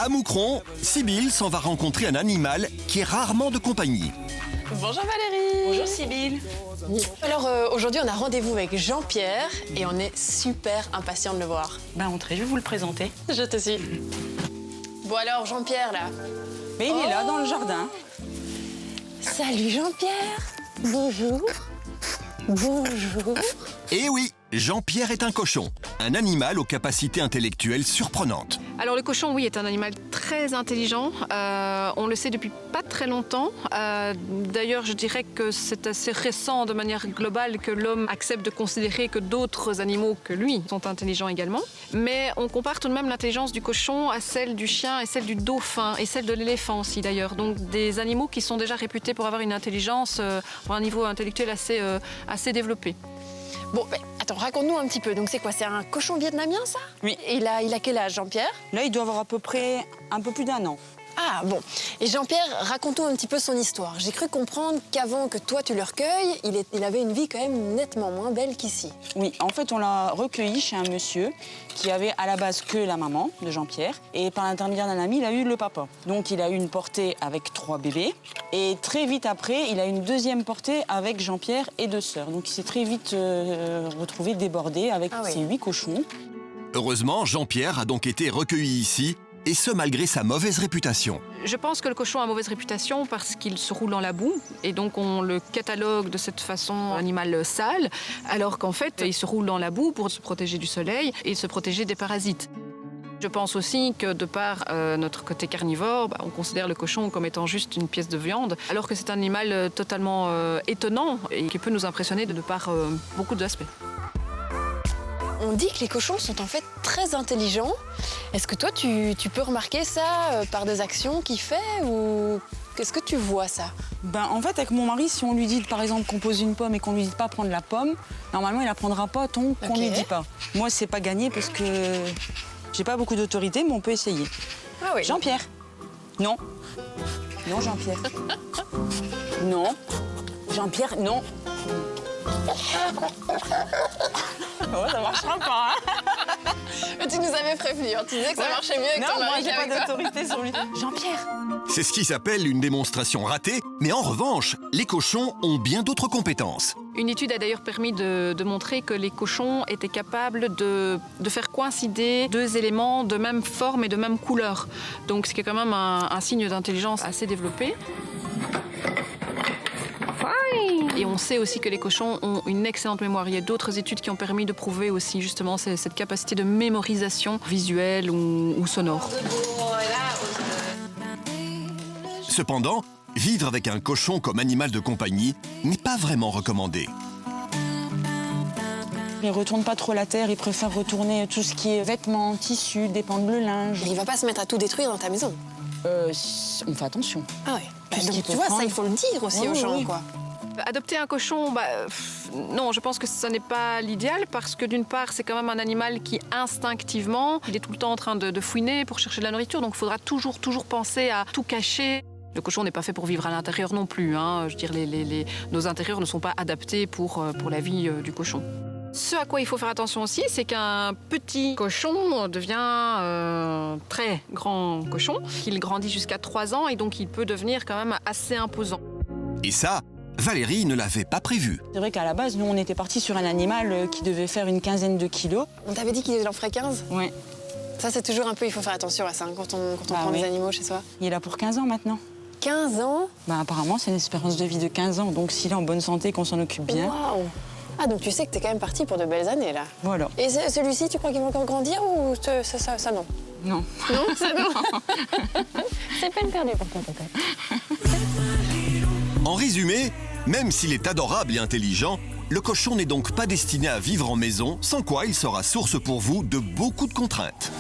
À Moucron, Sybille s'en va rencontrer un animal qui est rarement de compagnie. Bonjour Valérie. Bonjour Sybille. Alors aujourd'hui on a rendez-vous avec Jean-Pierre et on est super impatient de le voir. Ben entrez, je vais vous le présenter. Je te suis. Bon alors Jean-Pierre là. Mais il est là dans le jardin. Salut Jean-Pierre. Bonjour. Bonjour. Et oui, Jean-Pierre est un cochon, un animal aux capacités intellectuelles surprenantes. Alors le cochon, oui, est un animal très intelligent. On le sait depuis pas très longtemps. D'ailleurs, je dirais que c'est assez récent de manière globale que l'homme accepte de considérer que d'autres animaux que lui sont intelligents également. Mais on compare tout de même l'intelligence du cochon à celle du chien et celle du dauphin et celle de l'éléphant aussi d'ailleurs. Donc des animaux qui sont déjà réputés pour avoir une intelligence, pour un niveau intellectuel assez développé. Bon, attends, raconte-nous un petit peu. Donc c'est quoi? C'est un cochon vietnamien ça? Oui. Et il a quel âge Jean-Pierre? Là, il doit avoir à peu près un peu plus d'1 an. Ah bon. Et Jean-Pierre, raconte-nous un petit peu son histoire. J'ai cru comprendre qu'avant que toi tu le recueilles, il avait une vie quand même nettement moins belle qu'ici. Oui, en fait, on l'a recueilli chez un monsieur qui avait à la base que la maman de Jean-Pierre. Et par l'intermédiaire d'un ami, il a eu le papa. Donc, il a eu une portée avec 3 bébés. Et très vite après, il a eu une deuxième portée avec Jean-Pierre et 2 sœurs. Donc, il s'est très vite retrouvé débordé avec ses 8 cochons. Heureusement, Jean-Pierre a donc été recueilli ici, et ce malgré sa mauvaise réputation. Je pense que le cochon a mauvaise réputation parce qu'il se roule dans la boue et donc on le catalogue de cette façon animal sale, alors qu'en fait il se roule dans la boue pour se protéger du soleil et se protéger des parasites. Je pense aussi que de par notre côté carnivore, on considère le cochon comme étant juste une pièce de viande, alors que c'est un animal totalement étonnant et qui peut nous impressionner de par beaucoup d'aspects. On dit que les cochons sont en fait très intelligents. Est-ce que toi, tu peux remarquer ça par des actions qu'il fait ou qu'est-ce que tu vois ça? En fait, avec mon mari, si on lui dit par exemple qu'on pose une pomme et qu'on lui dit pas prendre la pomme, normalement, il la prendra pas tant qu'on lui dit pas. Moi, c'est pas gagné parce que j'ai pas beaucoup d'autorité, mais on peut essayer. Ah oui. Jean-Pierre. Non. Non, Jean-Pierre. Non. Jean-Pierre, non. Oh, ça marchera pas, hein. Mais tu nous avais prévenu, hein. Tu disais que ça marchait mieux avec ton Non, moi, mari j'ai qu'avec pas toi. d'autorité sur lui. Jean-Pierre. C'est ce qui s'appelle une démonstration ratée, mais en revanche, les cochons ont bien d'autres compétences. Une étude a d'ailleurs permis de montrer que les cochons étaient capables de faire coïncider 2 éléments de même forme et de même couleur. Donc ce qui est quand même un signe d'intelligence assez développé. Et on sait aussi que les cochons ont une excellente mémoire. Il y a d'autres études qui ont permis de prouver aussi justement cette capacité de mémorisation visuelle ou sonore. Cependant, vivre avec un cochon comme animal de compagnie n'est pas vraiment recommandé. Il retourne pas trop la terre, il préfère retourner tout ce qui est vêtements, tissus, dépendre le linge. Il va pas se mettre à tout détruire dans ta maison. On fait attention. Ah ouais. Tout ce Donc, qu'il tu peut vois, prendre. ça, il faut le dire aussi aux gens, quoi. Adopter un cochon, non, je pense que ce n'est pas l'idéal parce que d'une part, c'est quand même un animal qui instinctivement, il est tout le temps en train de fouiner pour chercher de la nourriture, donc il faudra toujours penser à tout cacher. Le cochon n'est pas fait pour vivre à l'intérieur non plus, hein. Je veux dire, nos intérieurs ne sont pas adaptés pour la vie du cochon. Ce à quoi il faut faire attention aussi, c'est qu'un petit cochon devient très grand cochon, qu'il grandit jusqu'à 3 ans et donc il peut devenir quand même assez imposant. Et ça, Valérie ne l'avait pas prévu. C'est vrai qu'à la base, nous, on était partis sur un animal qui devait faire une 15aine de kilos. On t'avait dit qu'il en ferait 15? Ouais. Ça, c'est toujours un peu, il faut faire attention à ça, hein, quand on prend des animaux chez soi. Il est là pour 15 ans maintenant. 15 ans? Apparemment, c'est une espérance de vie de 15 ans. Donc, s'il est en bonne santé, qu'on s'en occupe bien. Waouh! Ah, donc tu sais que t'es quand même parti pour de belles années, là. Voilà. Et celui-ci, tu crois qu'il va encore grandir ou ça non? Non. Non, ça non. C'est peine perdue pour toi, peut-être. En résumé, même s'il est adorable et intelligent, le cochon n'est donc pas destiné à vivre en maison, sans quoi il sera source pour vous de beaucoup de contraintes.